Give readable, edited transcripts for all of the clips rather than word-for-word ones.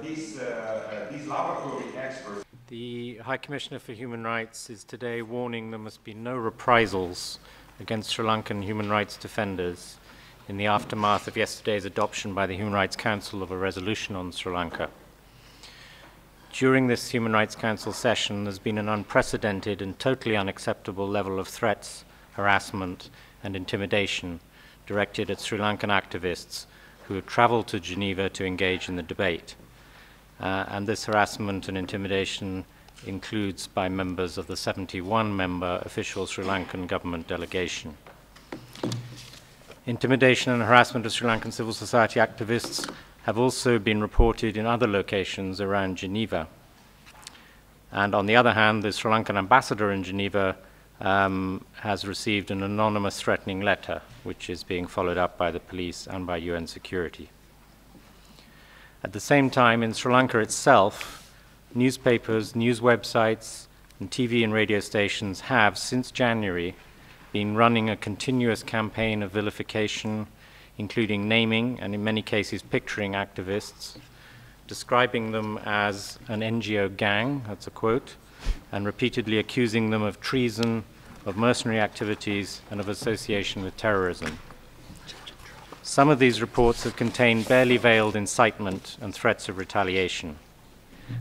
these laboratory experts. The High Commissioner for Human Rights is today warning there must be no reprisals against Sri Lankan human rights defenders in the aftermath of yesterday's adoption by the Human Rights Council of a resolution on Sri Lanka. During this Human Rights Council session, there's been an unprecedented and totally unacceptable level of threats, harassment, and intimidation directed at Sri Lankan activists who have traveled to Geneva to engage in the debate. And this harassment and intimidation includes by members of the 71-member official Sri Lankan government delegation. Intimidation and harassment of Sri Lankan civil society activists have also been reported in other locations around Geneva. And on the other hand, the Sri Lankan ambassador in Geneva has received an anonymous threatening letter, which is being followed up by the police and by UN security. At the same time, in Sri Lanka itself, newspapers, news websites, and TV and radio stations have, since January, been running a continuous campaign of vilification, including naming and in many cases picturing activists, describing them as an NGO gang, that's a quote, and repeatedly accusing them of treason, of mercenary activities, and of association with terrorism. Some of these reports have contained barely veiled incitement and threats of retaliation.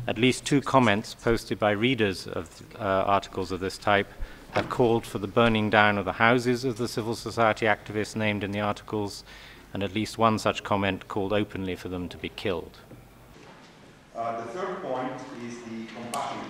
At least 2 comments posted by readers of articles of this type have called for the burning down of the houses of the civil society activists named in the articles, and at least 1 such comment called openly for them to be killed. The third point is the compassion.